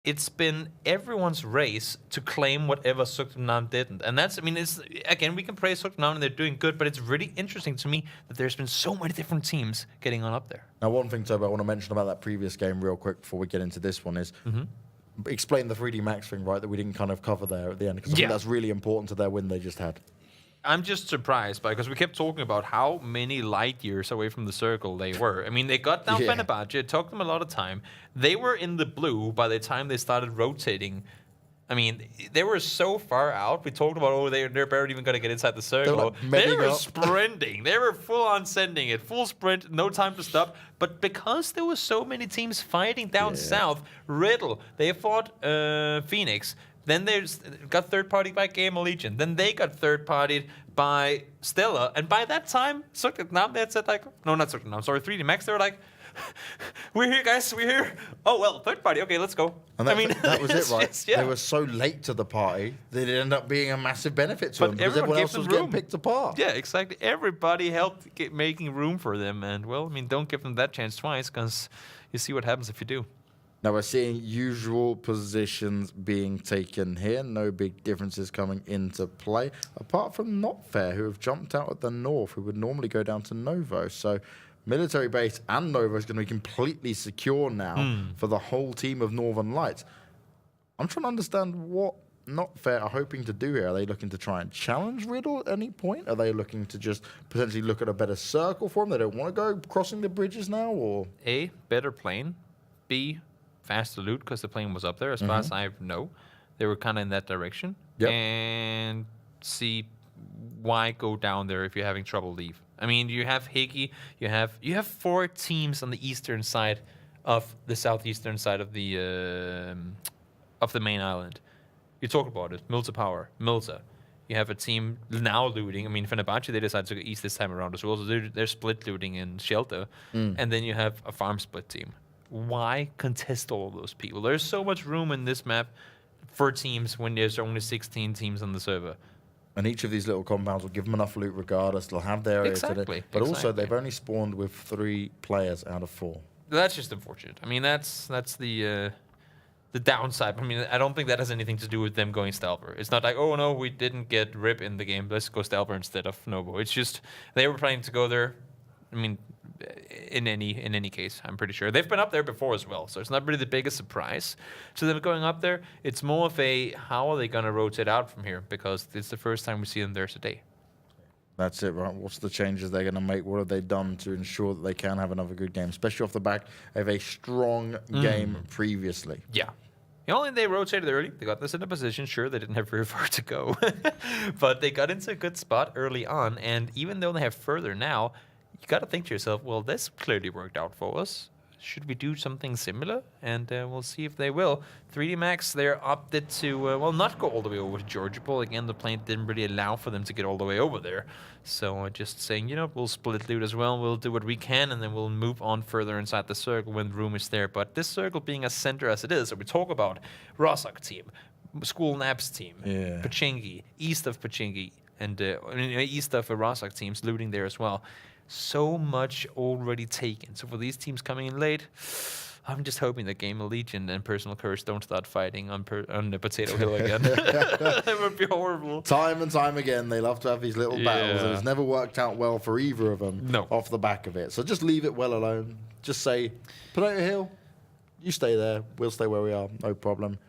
it's been everyone's race to claim whatever Suknam didn't. And that's, I mean, it's, again, we can praise Suknam and they're doing good, but it's really interesting to me that there's been so many different teams getting on up there. Now, one thing, Toby, I want to mention about that previous game real quick before we get into this one is explain the 3D Max thing, right, that we didn't kind of cover there at the end, because I think that's really important to their win they just had. I'm just surprised because we kept talking about how many light years away from the circle they were. I mean, they got down Fenerbahce. It took them a lot of time. They were in the blue by the time they started rotating. I mean, they were so far out. We talked about, oh, they're barely even going to get inside the circle. They were sprinting. They were full on sending it. Full sprint, no time to stop. But because there were so many teams fighting down south, Riddle, they fought Phoenix. Then they got third-partied by Game Legion. Then they got third-partied by Stella. And by that time, Suknam, they had said like, no, not Suknam, sorry, 3D Max, they were like, we're here, guys, we're here. Oh, well, third party, okay, let's go. And that, I mean, that was it, right? They were so late to the party that it ended up being a massive benefit to them because everyone else was getting picked apart. Yeah, exactly. Everybody helped making room for them. And, well, I mean, don't give them that chance twice because you see what happens if you do. Now we're seeing usual positions being taken here. No big differences coming into play, apart from Notfair, who have jumped out at the north, who would normally go down to Novo. So military base and Novo is going to be completely secure now for the whole team of Northern Lights. I'm trying to understand what Notfair are hoping to do here. Are they looking to try and challenge Riddle at any point? Are they looking to just potentially look at a better circle for him? They don't want to go crossing the bridges now? Or A, better plane. B, faster loot because the plane was up there, as far as I know. They were kind of in that direction. Yep. And C, why go down there if you're having trouble leave? I mean, you have Higgy, you have 4 teams on the eastern side of the southeastern side of the main island. You talk about it, Milta Power, Milta. You have a team now looting. I mean, Fenerbahce, they decided to go east this time around as well, so they're split looting in Shelter. And then you have a farm split team. Why contest all of those people? There's so much room in this map for teams when there's only 16 teams on the server. And each of these little compounds will give them enough loot regardless. They'll have their area today. But also, they've only spawned with 3 players out of 4. That's just unfortunate. I mean, that's the downside. I mean, I don't think that has anything to do with them going Stalber. It's not like, oh, no, we didn't get Rip in the game. Let's go Stalber instead of Novo. It's just they were planning to go there. I mean, in any case, I'm pretty sure. They've been up there before as well, so it's not really the biggest surprise to them going up there. It's more of a, how are they going to rotate out from here? Because it's the first time we see them there today. That's it, right? What's the changes they're going to make? What have they done to ensure that they can have another good game, especially off the back of a strong game previously? Yeah. Only they rotated early. They got this in a position. Sure, they didn't have very far to go, but they got into a good spot early on, and even though they have further now, you got to think to yourself, well, this clearly worked out for us. Should we do something similar? And we'll see if they will. 3D Max, they're opted to, well, not go all the way over to Georgiapol. Again, the plane didn't really allow for them to get all the way over there. So just saying, you know, we'll split loot as well. We'll do what we can, and then we'll move on further inside the circle when room is there. But this circle being as center as it is, so we talk about Rosak team, School Naps team, Pachinki, east of Pachinki, and east of Rosak teams looting there as well. So much already taken. So for these teams coming in late, I'm just hoping that Game of Legion and Personal Curse don't start fighting on the Potato Hill again. That would be horrible. Time and time again, they love to have these little battles, and it's never worked out well for either of them off the back of it. So just leave it well alone. Just say, Potato Hill, you stay there. We'll stay where we are. No problem.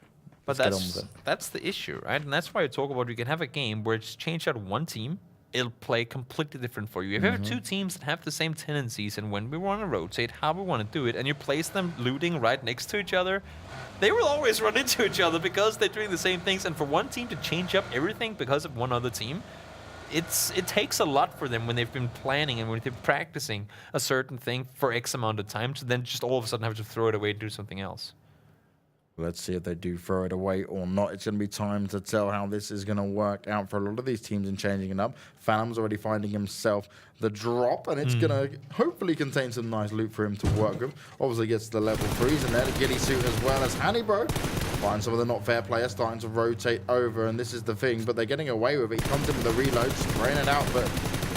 But that's the issue, right? And that's why I talk about you can have a game where it's changed out one team. It'll play completely different for you. If you have 2 teams that have the same tendencies, and when we want to rotate, how we want to do it, and you place them looting right next to each other, they will always run into each other because they're doing the same things. And for one team to change up everything because of one other team, it takes a lot for them when they've been planning and when they've been practicing a certain thing for X amount of time to then just all of a sudden have to throw it away and do something else. Let's see if they do throw it away or not. It's going to be time to tell how this is going to work out for a lot of these teams in changing it up. Phantom's already finding himself the drop, and it's going to hopefully contain some nice loot for him to work with. Obviously gets the level 3s, and then a giddy suit as well as Hannibro. Find some of the not fair players starting to rotate over, and this is the thing, but they're getting away with it. He comes in with the reload, spraying it out, but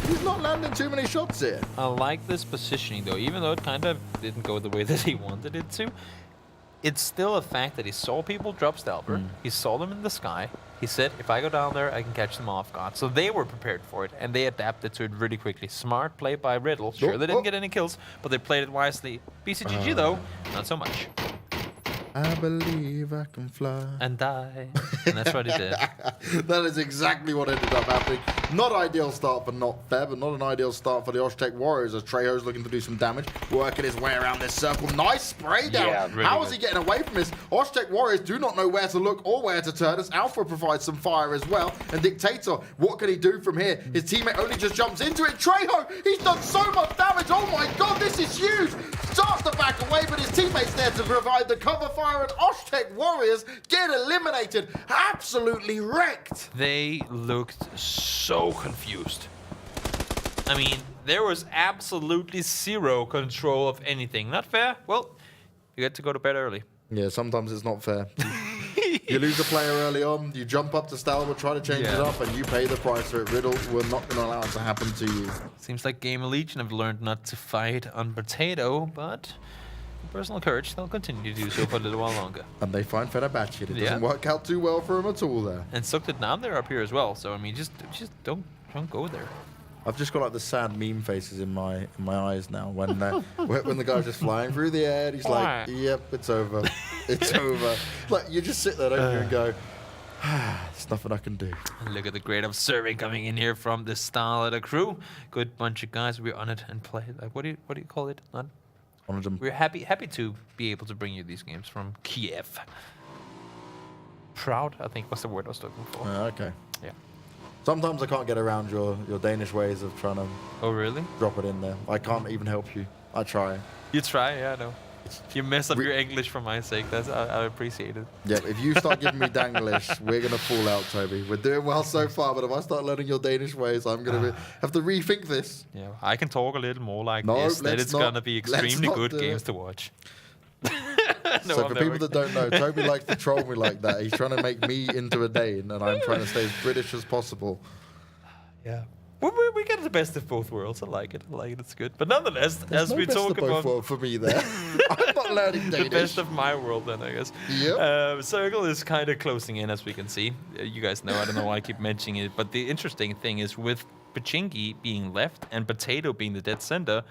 he's not landing too many shots here. I like this positioning, though, even though it kind of didn't go the way that he wanted it to. it's still a fact that he saw people drop Stalber. He saw them in the sky. He said, if I go down there, I can catch them off guard. So they were prepared for it, and they adapted to it really quickly. Smart play by Riddle. Sure, they didn't get any kills, but they played it wisely. BCGG, though, not so much. I believe I can fly. And die. And that's what he did. That is exactly what ended up happening. Not ideal start for Not Fair, but not an ideal start for the Oztech Warriors as Trejo's looking to do some damage, working his way around this circle. Nice spray down. Yeah, really How good. is he getting away from this? Oztech Warriors do not know where to look or where to turn as Alpha provides some fire as well. And Dictator, what can he do from here? His teammate only just jumps into it. Trejo, he's done so much damage. Oh my god, this is huge. Starts to back away, but his teammate's there to provide the cover fire, and Oztech Warriors get eliminated. Absolutely wrecked. They looked so confused. I mean, there was absolutely zero control of anything. Not fair? Well, you get to go to bed early. Yeah, sometimes it's not fair. You lose a player early on, you jump up to StarLadder, try to change it up, and you pay the price for it. Riddle, we're not going to allow it to happen to you. Seems like Game Legion have learned not to fight on Potato, but personal courage, they'll continue to do so for a little while longer. And they find Fenerbahce. It doesn't work out too well for him at all there. And Sukted now they're up here as well, so I mean, just don't go there. I've just got like the sad meme faces in my eyes now when when the guy's just flying through the air and he's like, yep, it's over. It's over. Like, you just sit there, don't you, and go, there's nothing I can do. And look at the great observing coming in here from the StarLadder crew. Good bunch of guys. We're on it and play. Like, what do you call it? Not. We're happy to be able to bring you these games from Kiev. Proud, I think, was the word I was looking for. Okay. Yeah. Sometimes I can't get around your Danish ways of trying to Oh, really? drop it in there. I can't even help you. I try. You try, yeah, I know. You mess up your English for my sake. I appreciate it. Yeah, if you start giving me Danglish, we're going to fall out, Toby. We're doing well so far, but if I start learning your Danish ways, I'm going to have to rethink this. Yeah, I can talk a little more like this. Then it's going to be extremely good games to watch. No, so for people that don't know, Toby likes to troll me like that. He's trying to make me into a Dane, and I'm trying to stay as British as possible. Yeah. We get the best of both worlds. I like it. It's good. But nonetheless, There's as we talk about both for me there. I'm not learning Danish. The best of my world, then I guess. Yep. Circle is kind of closing in, as we can see. You guys know. I don't know why I keep mentioning it, but the interesting thing is with Pachinki being left and Potato being the dead center,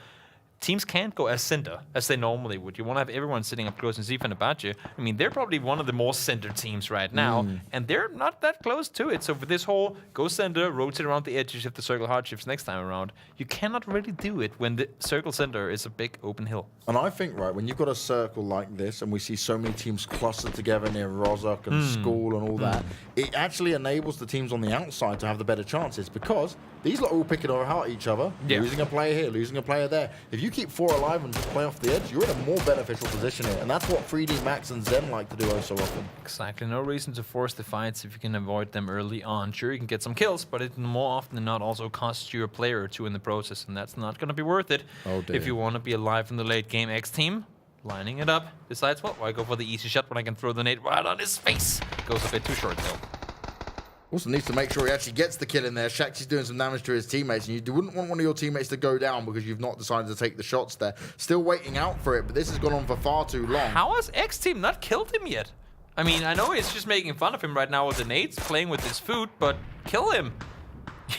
teams can't go as center as they normally would. You want to have everyone sitting up close and see Fenerbahce. I mean, they're probably one of the more center teams right now, and they're not that close to it. So for this whole go center, rotate around the edges if the circle hard shifts next time around, you cannot really do it when the circle center is a big open hill. And I think, right, when you've got a circle like this and we see so many teams clustered together near Rozhok and School and all that, it actually enables the teams on the outside to have the better chances because these lot are all picking apart each other, losing a player here, losing a player there. If you keep 4 alive and just play off the edge, you're in a more beneficial position here. And that's what 3D Max and Zen like to do so often. Exactly. No reason to force the fights if you can avoid them early on. Sure, you can get some kills, but it more often than not also costs you a player or two in the process, and that's not going to be worth it. Oh, dear. If you want to be alive in the late game, X team lining it up decides, well, why go for the easy shot when I can throw the nade right on his face? Goes a bit too short, though. Also needs to make sure he actually gets the kill in there. Shaxi's doing some damage to his teammates, and you wouldn't want one of your teammates to go down because you've not decided to take the shots there. Still waiting out for it, but this has gone on for far too long. How has X team not killed him yet? I mean, I know it's just making fun of him right now with the nades, playing with his food, but kill him.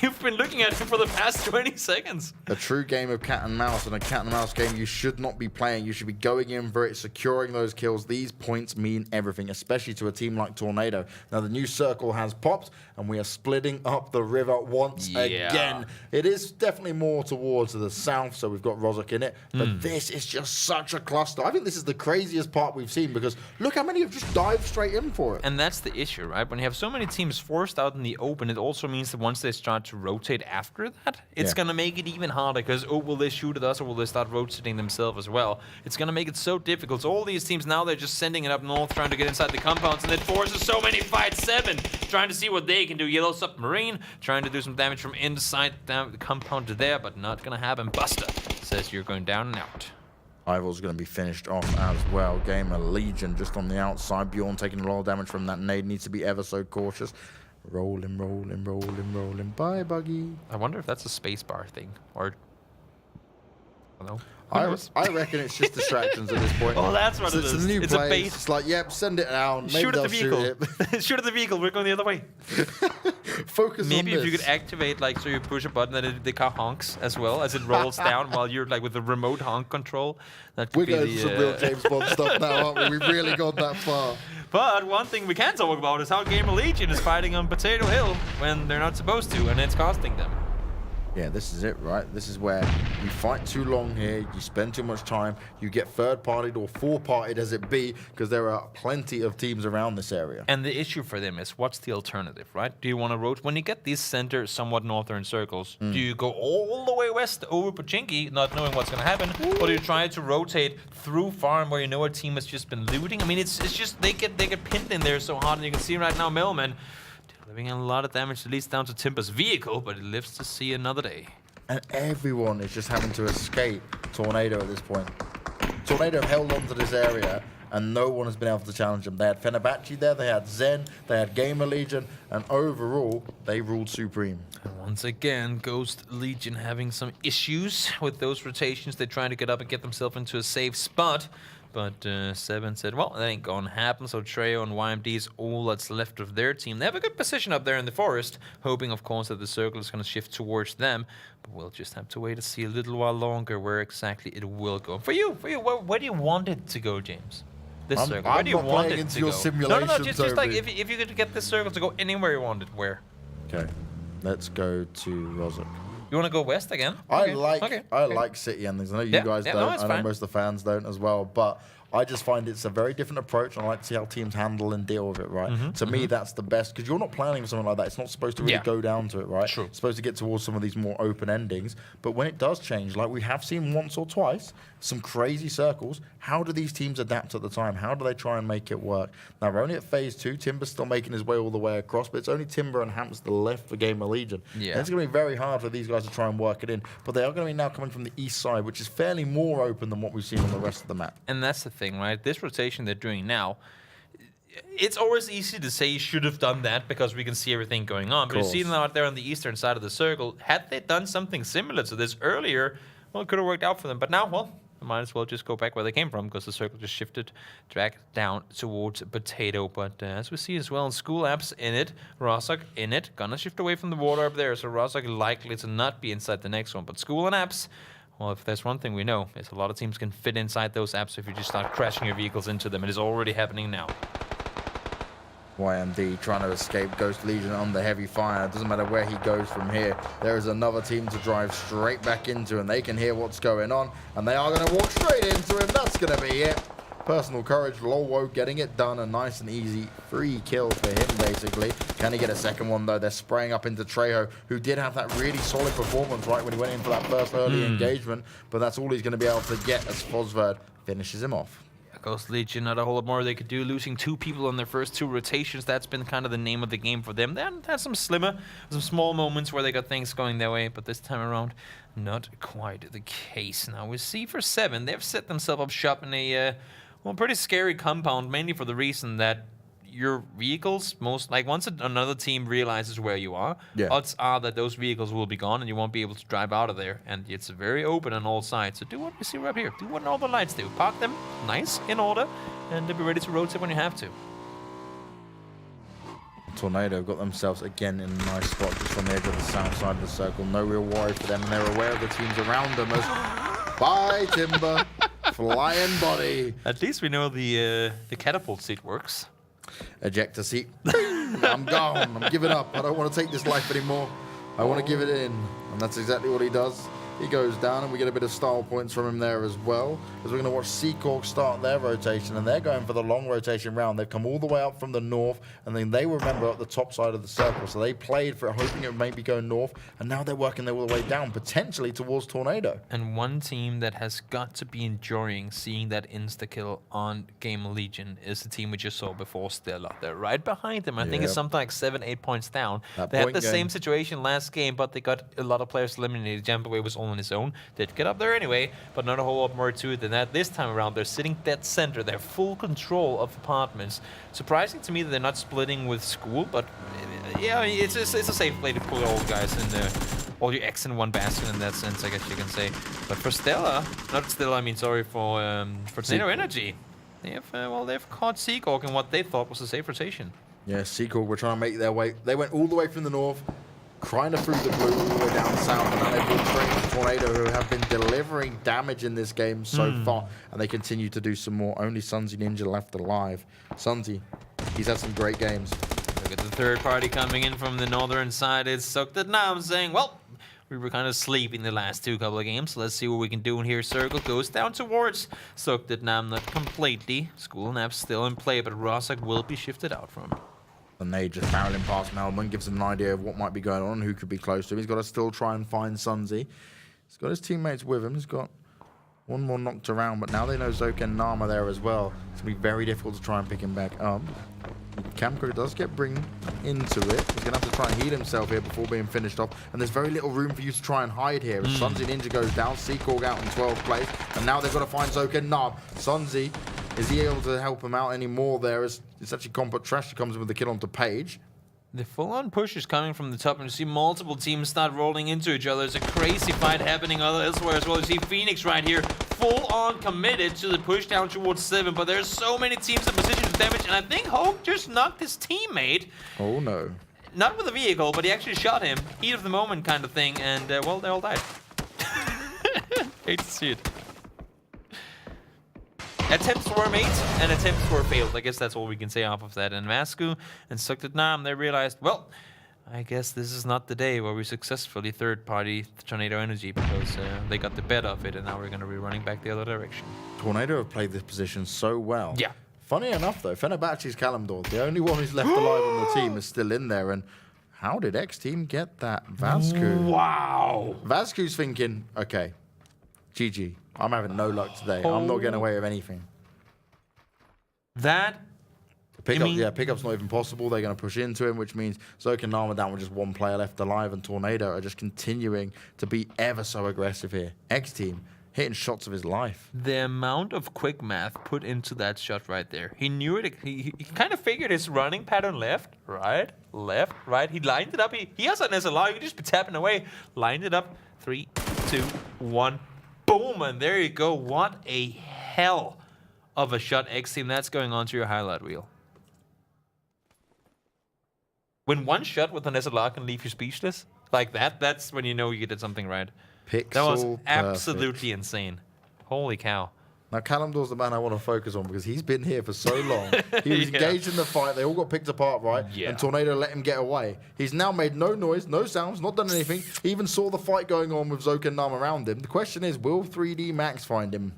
You've been looking at him for the past 20 seconds. A true game of cat and mouse, and a cat and mouse game you should not be playing. You should be going in for it, securing those kills. These points mean everything, especially to a team like Tornado. Now, the new circle has popped, and we are splitting up the river once again. It is definitely more towards the south, so we've got Rozhok in it. But this is just such a cluster. I think this is the craziest part we've seen, because look how many have just dived straight in for it. And that's the issue, right? When you have so many teams forced out in the open, it also means that once they start to rotate after that, it's going to make it even harder because, oh, will they shoot at us or will they start rotating themselves as well? It's going to make it so difficult. So all these teams now, they're just sending it up north, trying to get inside the compounds, and it forces so many fights. 7, trying to see what they can do. Yellow Submarine, trying to do some damage from inside the compound to there, but not going to happen. Buster says you're going down and out. Ivor's going to be finished off as well. Gamer Legion just on the outside. Bjorn taking a lot of damage from that nade. Needs to be ever so cautious. Rolling, rolling, rolling, rolling. Bye, Buggy. I wonder if that's a spacebar thing, or Hello. I reckon it's just distractions at this point. Oh, that's what So it it's is. a new It's place. a bait. It's like, yep, send it down. Maybe Shoot at they'll the vehicle. shoot it. Shoot at the vehicle. We're going the other way. Focus Maybe on if you this. could activate, like, so you push a button and the car honks as well as it rolls down while you're like with the remote honk control. That could We're be going the, to some real James Bond stuff now, aren't we? We've really gone that far. But one thing we can talk about is how Gamer Legion is fighting on Potato Hill when they're not supposed to, and it's costing them. Yeah, this is it, right? This is where you fight too long here, you spend too much time, you get third-partied or four-partied as it be, because there are plenty of teams around this area. And the issue for them is, what's the alternative, right? Do you want to rotate? When you get these center, somewhat northern circles, do you go all the way west over Pochinki, not knowing what's going to happen, or do you try to rotate through farm where you know a team has just been looting? I mean, it's just they get pinned in there so hard, and you can see right now, Melman delivering a lot of damage, at least down to Timber's vehicle, but it lives to see another day. And everyone is just having to escape Tornado at this point. Tornado held on to this area, and no one has been able to challenge them. They had Fenerbahce there, they had Zen, they had Gamer Legion, and overall, they ruled supreme. And once again, Ghost Legion having some issues with those rotations. They're trying to get up and get themselves into a safe spot. But Seven said, well, that ain't gonna happen. So Treo and YMD is all that's left of their team. They have a good position up there in the forest, hoping, of course, that the circle is gonna shift towards them. But we'll just have to wait to see a little while longer where exactly it will go. For you, where do you want it to go, James? This circle. Where do you want it to go? No, just like if you could get this circle to go anywhere you want it, where? Okay, let's go to Rozok. You want to go west again? I like city endings. I know you guys don't. No, I know fine. most of the fans don't as well. But I just find it's a very different approach, and I like to see how teams handle and deal with it, right? To me, that's the best, because you're not planning for something like that. It's not supposed to really go down to it, right? True. It's supposed to get towards some of these more open endings. But when it does change, like we have seen once or twice, some crazy circles, how do these teams adapt at the time? How do they try and make it work? Now, we're only at phase 2. Timber's still making his way all the way across, but it's only Timber and Hamster left for Gamer Legion. Yeah. And it's going to be very hard for these guys to try and work it in. But they are going to be now coming from the east side, which is fairly more open than what we've seen on the rest of the map. And that's the thing, right? This rotation they're doing now, it's always easy to say you should have done that because we can see everything going on. But you see them out there on the eastern side of the circle. Had they done something similar to this earlier, well, it could have worked out for them. But now, well, they might as well just go back where they came from because the circle just shifted, dragged down towards Potato. But as we see as well, School Apps in it, Rozok in it, gonna shift away from the water up there. So Rozok likely to not be inside the next one. But School and Apps, well, if there's one thing we know, is a lot of teams can fit inside those apps if you just start crashing your vehicles into them. It is already happening now. YMD trying to escape Ghost Legion under heavy fire. It doesn't matter where he goes from here. There is another team to drive straight back into, and they can hear what's going on, and they are going to walk straight into him. That's going to be it. Personal courage, Lolwo getting it done, a nice and easy free kill for him, basically. Can he get a second one, though? They're spraying up into Trejo, who did have that really solid performance, right, when he went in for that first early engagement, but that's all he's going to be able to get as Fosverd finishes him off. Ghost Legion, not a whole lot more they could do. Losing 2 people on their first 2 rotations, that's been kind of the name of the game for them. They had some some small moments where they got things going their way, but this time around, not quite the case. Now we see for 7, they've set themselves up shop in a pretty scary compound, mainly for the reason that your vehicles, once another team realizes where you are, odds are that those vehicles will be gone and you won't be able to drive out of there. And it's very open on all sides. So do what you see right here. Do what all the lights do. Park them nice, in order, and be ready to rotate when you have to. Tornado got themselves again in a nice spot just on the edge of the south side of the circle. No real worry for them, and they're aware of the teams around them as bye, Timber. Flying body. At least we know the catapult seat works. Ejector seat. I'm gone. I'm giving up. I don't want to take this life anymore. I want to give it in. And that's exactly what he does. He goes down, and we get a bit of style points from him there as well, as we're going to watch Seacork start their rotation, and they're going for the long rotation round. They've come all the way up from the north, and then they remember at the top side of the circle, so they played for it, hoping it would maybe go north, and now they're working their all the way down, potentially towards Tornado. And one team that has got to be enjoying seeing that insta-kill on Gamer Legion is the team we just saw before StarLadder. They're right behind them. I think it's something like 7-8 points down. They had the same situation last game, but they got a lot of players eliminated. Jumpaway was all on his own. They'd get up there anyway, but not a whole lot more to it than that. This time around, they're sitting dead center. They're full control of apartments. Surprising to me that they're not splitting with School, but yeah, it's a safe play to put all the guys in there. all your eggs in one basket in that sense, I guess you can say. But for Stella, not Stella, I mean, sorry, for Tornado Energy, they've caught Seacork in what they thought was a safe rotation. Yeah, Seacork were trying to make their way. They went all the way from the north, trying to through the blue, all the way down south, and now they've been straight to Tornado, who have been delivering damage in this game so far, and they continue to do some more. Only Sunzy Ninja left alive. Sunzy, he's had some great games. Look at the third party coming in from the northern side. It's Suktadnam saying, well, we were kind of sleeping the last couple of games. Let's see what we can do in here. Circle goes down towards Suktadnam, not completely. School Nap's still in play, but Rossak will be shifted out from. And they just barreling past Melbourne, gives him an idea of what might be going on, who could be close to him. He's got to still try and find Sunzy. He's got his teammates with him. He's got one more knocked around, but now they know Zoka and Nama there as well. It's going to be very difficult to try and pick him back up. Camco does get bring into it. He's going to have to try and heal himself here before being finished off. And there's very little room for you to try and hide here. As Sunzy Ninja goes down, Seacork out in 12th place. And now they've got to find Zoka and Nam. Sunzy, is he able to help him out anymore there? It's actually Combat Trash who comes in with the kill onto Page. The full-on push is coming from the top, and you see multiple teams start rolling into each other. There's a crazy fight happening elsewhere as well. You see Phoenix right here, full-on committed to the push down towards 7, but there's so many teams in position to damage, and I think Hope just knocked his teammate. Oh, no. Not with a vehicle, but he actually shot him. Heat of the moment kind of thing, and, well, they all died. Hate to see it. Attempts were made and attempts were failed. I guess that's all we can say off of that. And Vasku and Suktadnam, they realized, well, I guess this is not the day where we successfully third-party Tornado Energy, because they got the better of it, and now we're going to be running back the other direction. Tornado have played this position so well. Yeah. Funny enough, though, Fenerbahce's Kalimdor, the only one who's left alive on the team, is still in there. And how did X Team get that? Vasku. Wow. Vasku's thinking, okay, GG. I'm having no luck today. I'm not getting away with anything. That... Pickup's not even possible. They're going to push into him, which means Zoka and Nama down with just one player left alive, and Tornado are just continuing to be ever so aggressive here. X Team hitting shots of his life. The amount of quick math put into that shot right there. He knew it. He kind of figured his running pattern left, right. He lined it up. He has an SLR. You can just be tapping away. Lined it up. 3, 2, 1. Boom, and there you go. What a hell of a shot, X Team. That's going on to your highlight reel. When one shot with an SLR can leave you speechless like that, that's when you know you did something right. Pixel that was perfect. absolutely insane. Holy cow. Now, Kalimdor's the man I want to focus on because he's been here for so long. He was engaged in the fight. They all got picked apart, right? Yeah. And Tornado let him get away. He's now made no noise, no sounds, not done anything. He even saw the fight going on with Zoka and Nam around him. The question is, will 3D Max find him?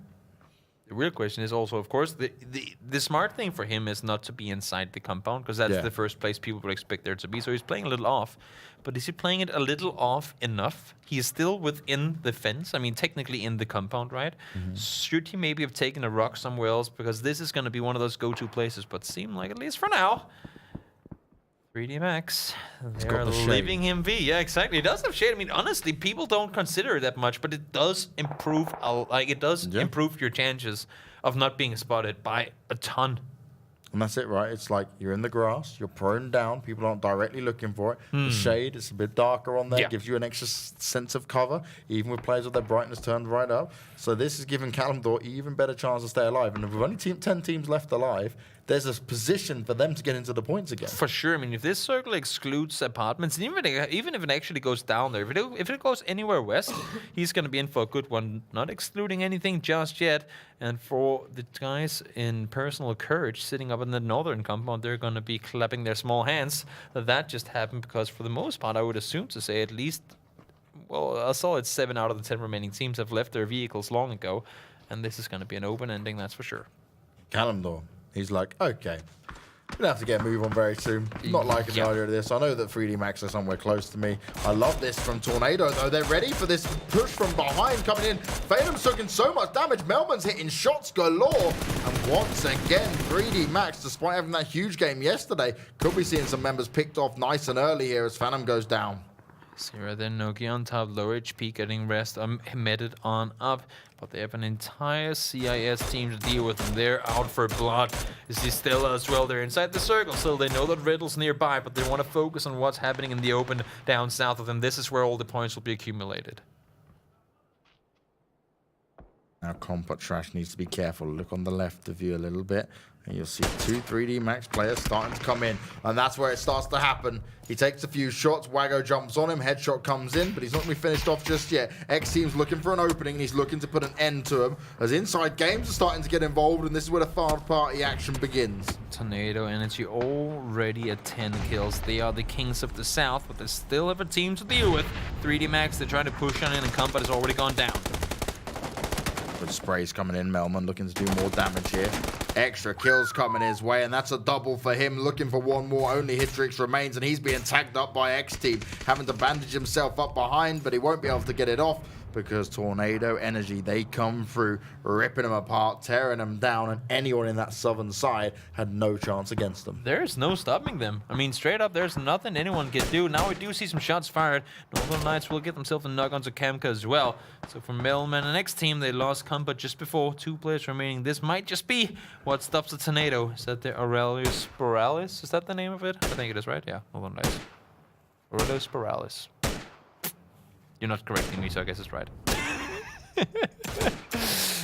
The real question is also, of course, the smart thing for him is not to be inside the compound, because that's the first place people would expect there to be. So he's playing a little off. But is he playing it a little off enough? He is still within the fence. I mean, technically in the compound, right? Should he maybe have taken a rock somewhere else? Because this is going to be one of those go-to places. But seem like, at least for now, 3D Max, they're leaving him V. Yeah, exactly. It does have shade. I mean, honestly, people don't consider it that much, but it does improve. Improve your chances of not being spotted by a ton. And that's it, right? It's like you're in the grass, you're prone down, people aren't directly looking for it. The shade, it's a bit darker on there, gives you an extra sense of cover, even with players with their brightness turned right up. So this is giving Kalimdor even better chance to stay alive. And if we've only 10 teams left alive, there's a position for them to get into the points again. For sure. I mean, if this circle excludes apartments, and even if it actually goes down there, if it goes anywhere west, he's going to be in for a good one, not excluding anything just yet. And for the guys in Personal Courage sitting up in the northern compound, they're going to be clapping their small hands. That just happened because, for the most part, I would assume to say at least, well, a solid 7 out of the 10 remaining teams have left their vehicles long ago. And this is going to be an open ending, that's for sure. Kalimdor. He's like, okay, we're going to have to get a move on very soon. Not liking the idea of this. I know that 3D Max are somewhere close to me. I love this from Tornado, though. They're ready for this push from behind coming in. Phantom's taking so much damage. Melbourne's hitting shots galore. And once again, 3D Max, despite having that huge game yesterday, could be seeing some members picked off nice and early here as Phantom goes down. See right there, Noki on top, low HP, getting rest, meted on up. But they have an entire CIS team to deal with, and they're out for blood. You see Stella as well, they're inside the circle, so they know that Riddle's nearby, but they want to focus on what's happening in the open down south of them. This is where all the points will be accumulated. Now Comp Trash needs to be careful. Look on the left of you a little bit, and you'll see 2 3D Max players starting to come in, and that's where it starts to happen. He takes a few shots, Wago jumps on him, headshot comes in, but he's not going to be finished off just yet. X-Team's looking for an opening, and he's looking to put an end to him, as inside games are starting to get involved, and this is where the third-party action begins. Tornado Energy already at 10 kills. They are the kings of the south, but they still have a team to deal with. 3D Max, they're trying to push on in, and Combat has already gone down. Good sprays coming in, Melman looking to do more damage here. Extra kills coming his way, and that's a double for him, looking for one more. Only Hitrix remains, and he's being tagged up by X-Team, having to bandage himself up behind, but he won't be able to get it off because Tornado Energy, they come through, ripping him apart, tearing him down, and anyone in that southern side had no chance against them. There's no stopping them. I mean, straight up, there's nothing anyone can do. Now we do see some shots fired. Northern Knights will get themselves a knock onto Kamka as well. So for Melman and X-Team, they lost Kampa just before. 2 players remaining. This might just be what stops the Tornado. Is that the Aurelius Spiralis? Is that the name of it? I think it is, right? Yeah, Northern Knights. Aurelius Spiralis. You're not correcting me, so I guess it's right.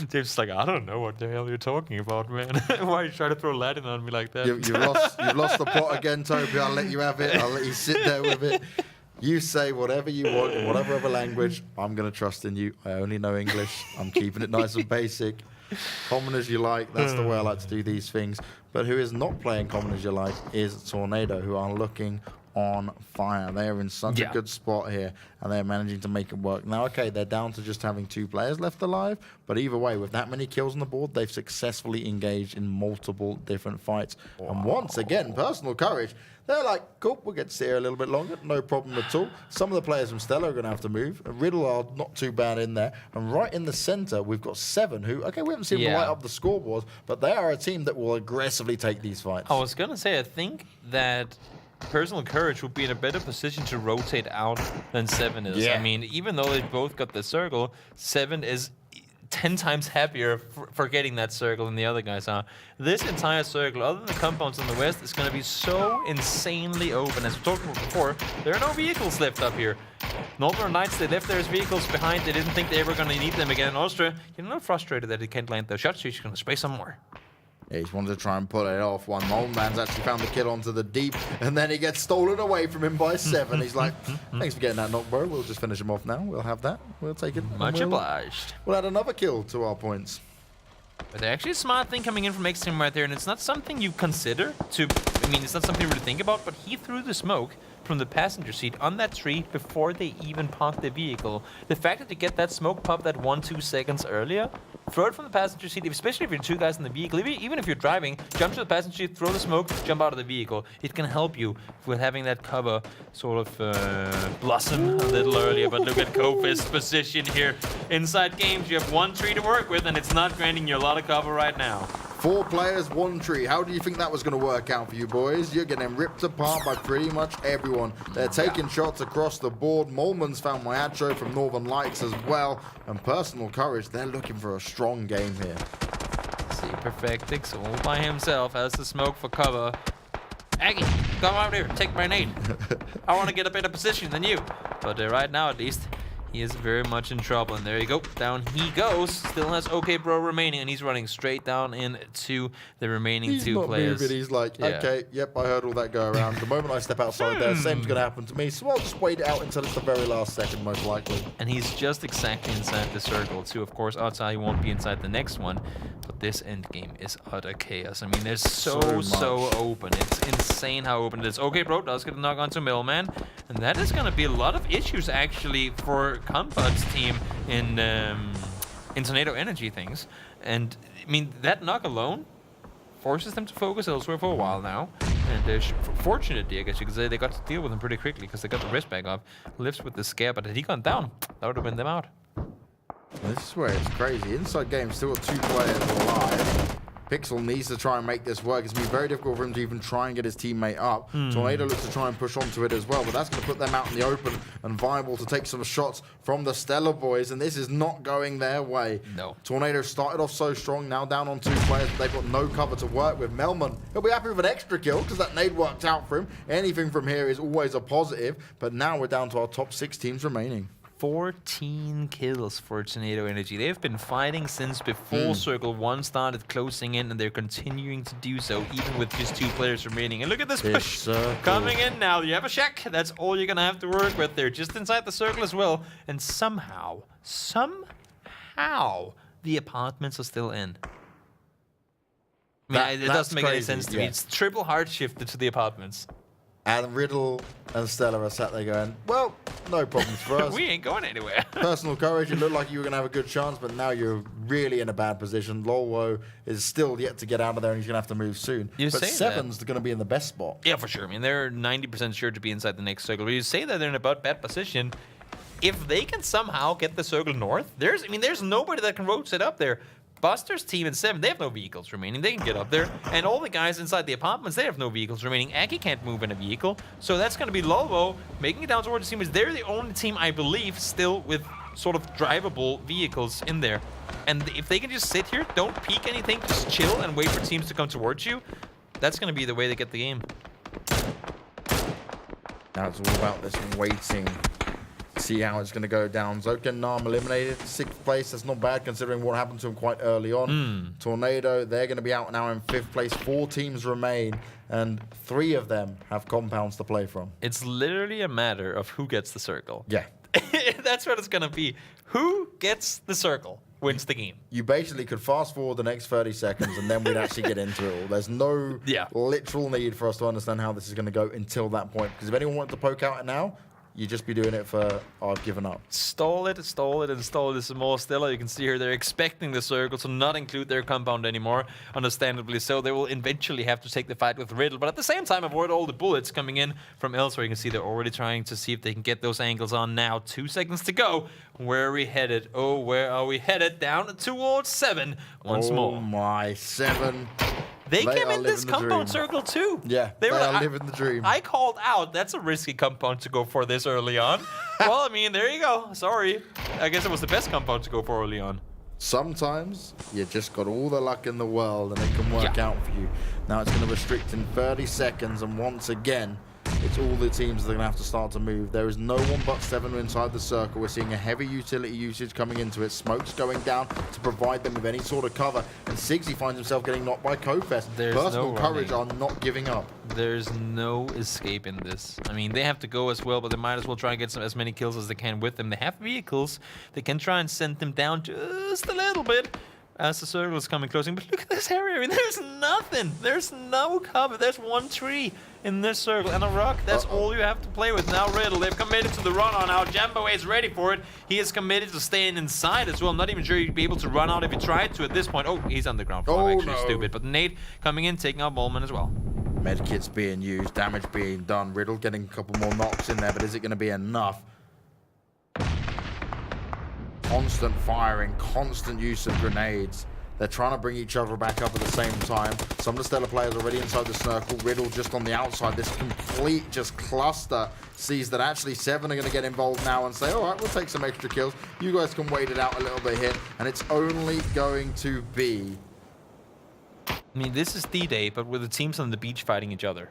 James is like, I don't know what the hell you're talking about, man. Why are you trying to throw Latin on me like that? You've lost the plot again, Toby. I'll let you have it. I'll let you sit there with it. You say whatever you want in whatever other language. I'm going to trust in you. I only know English. I'm keeping it nice and basic. Common as you like. That's the way I like to do these things. But who is not playing common as you like is Tornado, who are looking on fire. They are in such a good spot here, and they're managing to make it work. Now, okay, they're down to just having 2 players left alive, but either way, with that many kills on the board, they've successfully engaged in multiple different fights. Wow. And once again, personal courage. They're like, cool, we'll get to sit here a little bit longer, no problem at all. Some of the players from Stella are going to have to move. Riddle are not too bad in there. And right in the center, we've got 7 who, okay, we haven't seen them light up the scoreboards, but they are a team that will aggressively take these fights. I was going to say, I think that personal courage will be in a better position to rotate out than 7 is. Yeah. I mean, even though they both got the circle, 7 is 10 times happier for getting that circle than the other guys are. This entire circle, other than the compounds on the west, is going to be so insanely open. As we talked about before, there are no vehicles left up here. Northern Knights, they left their vehicles behind. They didn't think they were going to need them again. Austria, you're not frustrated that he can't land those shots, so he's going to spray some more. Yeah, he's wanted to try and pull it off. One Old Man's actually found the kill onto the deep, and then he gets stolen away from him by 7. He's like, thanks for getting that knock, bro. We'll just finish him off now. We'll have that. We'll take it. Much obliged. We'll add another kill to our points. But they're actually a smart thing coming in from X-Team right there, and it's not something you consider to... I mean, it's not something you really think about, but he threw the smoke from the passenger seat on that tree before they even parked the vehicle. The fact that you get that smoke pop that 1-2 seconds earlier, throw it from the passenger seat, especially if you're 2 guys in the vehicle, even if you're driving, jump to the passenger seat, throw the smoke, jump out of the vehicle. It can help you with having that cover sort of blossom a little earlier. But look at Kofist's position here. Inside games, you have 1 tree to work with, and it's not granting you a lot of cover right now. 4 players, 1 tree. How do you think that was going to work out for you boys? You're getting ripped apart by pretty much everyone. They're taking shots across the board. Molman's found Mayacho from Northern Lights as well. And personal courage, they're looking for a strong game here. See, Perfectix all by himself has the smoke for cover. Aggie, come out here, take my nade. I want to get a better position than you. But right now, at least, he is very much in trouble. And there you go. Down he goes. Still has OK Bro remaining, and he's running straight down into the remaining 2 players. Moving. He's like, okay, yep, I heard all that go around. The moment I step outside there, same's going to happen to me. So I'll just wait it out until it's the very last second, most likely. And he's just exactly inside the circle, too. Of course, outside he won't be inside the next one. But this end game is utter chaos. I mean, there's so open. It's insane how open it is. OK Bro does get a knock onto Millman. And that is going to be a lot of issues, actually, for Compot's team in Tornado Energy things. And, I mean, that knock alone forces them to focus elsewhere for a while now. And fortunately, I guess you could say, they got to deal with him pretty quickly because they got the wrist back up. Lives with the scare, but had he gone down, that would have been them out. This is where it's crazy. Inside game still got 2 players alive. Pixel needs to try and make this work. It's going to be very difficult for him to even try and get his teammate up. Tornado looks to try and push onto it as well, but that's going to put them out in the open and viable to take some shots from the Stellar boys, and this is not going their way. No. Tornado started off so strong, now down on 2 players, but they've got no cover to work with. Melman, he'll be happy with an extra kill because that nade worked out for him. Anything from here is always a positive, but now we're down to our top 6 teams remaining. 14 kills for Tornado Energy. They've been fighting since before Circle 1 started closing in, and they're continuing to do so, even with just 2 players remaining. And look at this push coming in now. You have a shack. That's all you're going to have to work with. They're just inside the circle as well. And somehow, the apartments are still in. I mean, it doesn't make any sense to me. It's triple hard shifted to the apartments. And Riddle and Stella are sat there going, well, no problems for us. We ain't going anywhere. Personal courage, it looked like you were going to have a good chance, but now you're really in a bad position. Lolwo is still yet to get out of there, and he's going to have to move soon. But Seven's going to be in the best spot. Yeah, for sure. I mean, they're 90% sure to be inside the next circle. But you say that they're in a bad position. If they can somehow get the circle north, there's nobody that can rotate up there. Buster's team in 7, they have no vehicles remaining. They can get up there. And all the guys inside the apartments, they have no vehicles remaining. Aki can't move in a vehicle. So that's going to be Lolwo making it down towards the team. They're the only team, I believe, still with sort of drivable vehicles in there. And if they can just sit here, don't peek anything, just chill and wait for teams to come towards you, that's going to be the way they get the game. Now it's all about this waiting. See how it's going to go down. Zoka Nam eliminated 6th place. That's not bad considering what happened to him quite early on. Tornado, they're going to be out now in 5th place. 4 teams remain, and 3 of them have compounds to play from. It's literally a matter of who gets the circle. Yeah. That's what it's going to be. Who gets the circle wins the game. You basically could fast forward the next 30 seconds and then we'd actually get into it all. There's no literal need for us to understand how this is going to go until that point. Because if anyone wanted to poke out it now, you'd just be doing it for, oh, I've given up. Stall it, and stall it some more. Stella, you can see here, they're expecting the circle to not include their compound anymore, understandably so. They will eventually have to take the fight with Riddle, but at the same time, avoid all the bullets coming in from elsewhere. You can see they're already trying to see if they can get those angles on now. 2 seconds to go. Where are we headed? Oh, where are we headed? Down towards 7 once more. Oh, my, 7. They came in this compound circle too. Yeah, they are living the dream. I called out. That's a risky compound to go for this early on. Well, I mean, there you go. Sorry. I guess it was the best compound to go for early on. Sometimes you just got all the luck in the world and it can work out for you. Now it's going to restrict in 30 seconds, and once again, it's all the teams that are going to have to start to move. There is no one but 7 inside the circle. We're seeing a heavy utility usage coming into it. Smoke's going down to provide them with any sort of cover. And Sigsy finds himself getting knocked by Kofest. Personal courage are not giving up. There's no escape in this. I mean, they have to go as well, but they might as well try and get as many kills as they can with them. They have vehicles. They can try and send them down just a little bit as the circle is coming closing. But look at this area. I mean, there's nothing. There's no cover. There's 1 tree in this circle and a rock. That's all you have to play with. Now Riddle, they've committed to the run on out. Jambo is ready for it. He is committed to staying inside as well. I'm not even sure he'd be able to run out if he tried to at this point. Oh, he's underground. Actually stupid. But Nate coming in, taking out Bowman as well. Medkits being used, damage being done. Riddle getting a couple more knocks in there, but is it going to be enough? Constant firing, constant use of grenades. They're trying to bring each other back up at the same time. Some of the Stellar players already inside the circle. Riddle just on the outside. This complete just cluster sees that actually 7 are going to get involved now and say, all right, we'll take some extra kills. You guys can wait it out a little bit here. And it's only going to be... I mean, this is D-Day, but with the teams on the beach fighting each other.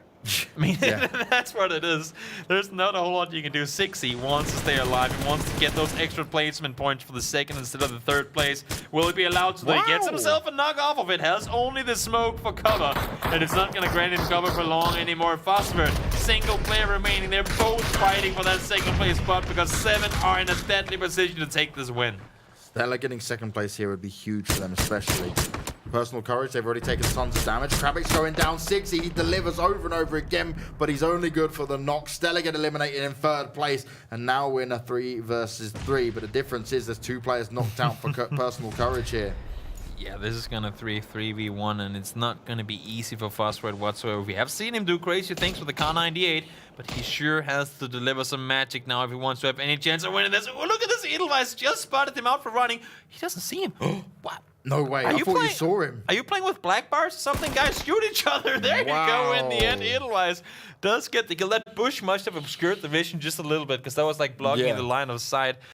I mean, that's what it is. There's not a whole lot you can do. Sigsy wants to stay alive. He wants to get those extra placement points for the 2nd instead of the 3rd place. Will he be allowed to? He gets himself a knock off of it. Has only the smoke for cover. And it's not going to grant him cover for long anymore. Phosphor, single player remaining. They're both fighting for that 2nd place spot because 7 are in a deadly position to take this win. Stella getting 2nd place here would be huge for them, especially. Personal courage, they've already taken tons of damage. Kravitz going down 6. He delivers over and over again, but he's only good for the knock. Stella get eliminated in 3rd place, and now we're in a 3 versus 3. But the difference is there's 2 players knocked out for personal courage here. Yeah, this is gonna 3v1, and it's not gonna be easy for Phosphorite whatsoever. We have seen him do crazy things with the Kar 98, but he sure has to deliver some magic now if he wants to have any chance of winning this. Oh, look at this! Edelweiss just spotted him out for running. He doesn't see him. What? No way. I thought you saw him. Are you playing with black bars or something? Guys, shoot each other. There you go. In the end, Edelweiss does get the kill. That bush must have obscured the vision just a little bit because that was like blocking the line of sight.